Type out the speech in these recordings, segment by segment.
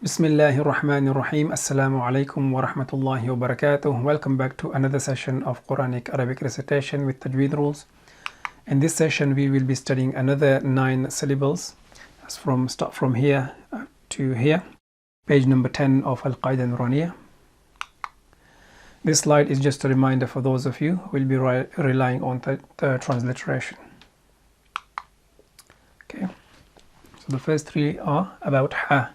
Bismillahir Rahmanir Rahim. Assalamu alaikum wa rahmatullahi wa barakatuh. Welcome back to another session of Qur'anic Arabic Recitation with Tajweed Rules. In this session, we will be studying another 9 syllables. Start from here to here. Page number 10 of Al-Qaida Nuraniya. This slide is just a reminder for those of you who will be relying on the transliteration. Okay. So the first 3 are about ha.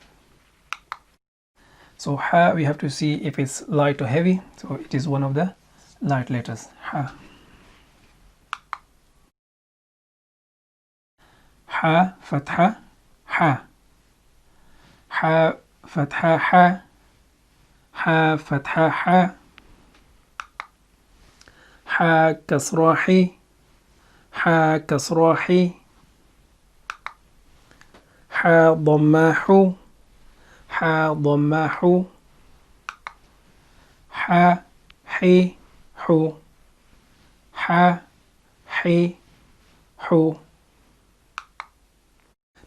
So ha, we have to see if it's light or heavy. So it is one of the light letters. Ha. Ha fatha ha. Ha fatha ha. Ha fatha ha. Ha kasra hi. Ha kasra hi. Ha dhamma hu. Ha dhamma hu. Ha hi hu. Ha hi hu.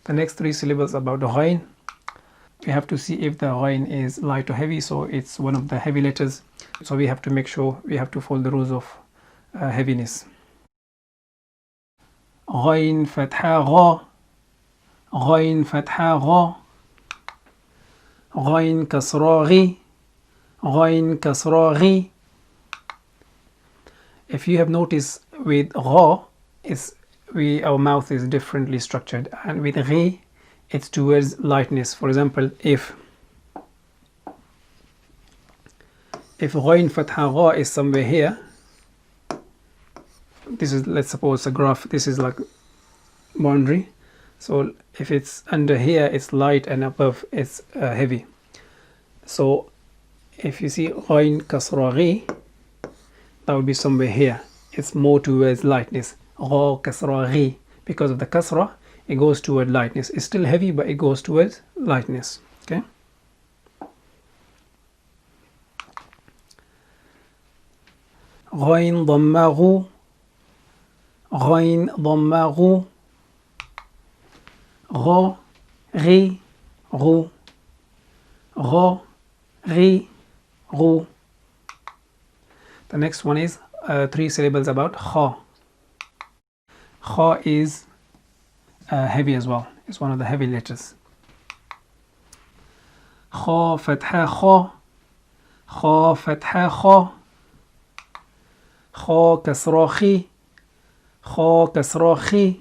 The next 3 syllables about the ghain. We have to see if the ghain is light or heavy. So it's one of the heavy letters. So we have to make sure we have to follow the rules of heaviness. Ghain fatha gha. Ghain fatha gha. Ghain kasra ghi. Ghain kasra ghi. If you have noticed with gha, our mouth is differently structured, and with ghi it's towards lightness. For example, if ghain fatha gha is somewhere here, this is, let's suppose, a graph, this is like boundary. So if it's under here, it's light, and above it's heavy. So if you see ghain kasra ghi, that would be somewhere here. It's more towards lightness. Gha kasra ghi, because of the kasra, it goes toward lightness. It's still heavy, but it goes towards lightness. Okay. Ghain dhamma ghu. Ghain dhamma ghu. Gha ghi ghu. Gha ghi ghu. The next one is 3 syllables about kha. Kha is heavy as well. It's one of the heavy letters. Kha fatha kha. Kha fatha kha. Kha kasra khi. Kha kasra khi.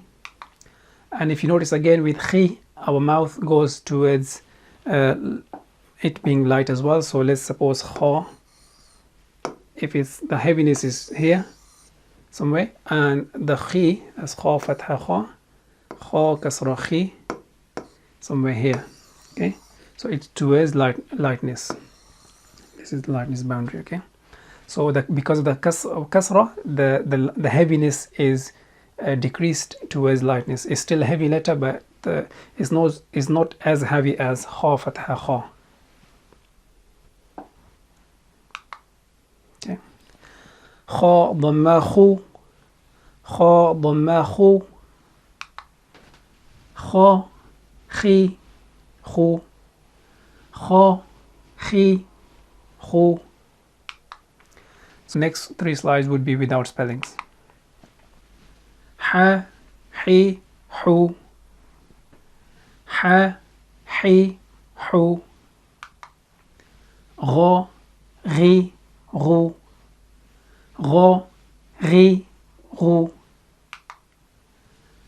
And if you notice again with khi, our mouth goes towards it being light as well. So let's suppose kha, if it's the heaviness is here somewhere, and the khi as kha fatha kha, kha kasra khi somewhere here. Okay, so it's towards lightness. This is the lightness boundary. Okay, so because of the kasra, the heaviness is decreased towards lightness. It's still a heavy letter, but it's not as heavy as kha fatha kha. Okay. Kha dhamma khu. Kha dhamma khu. Kha khi khu. Kha khi khu. So next 3 slides would be without spellings. Ha hi hu. Ha hi hu. Gha ghi ghu. Gha ghi ghu.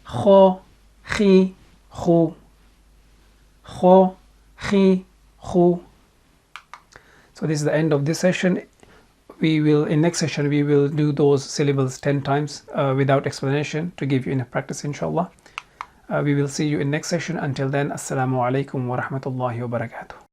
Kha khi khu. Kha khi khu. So this is the end of this session. In next session we will do those syllables 10 times without explanation to give you enough practice, inshallah. We will see you in next session. Until then, assalamu alaikum wa rahmatullahi wa barakatuh.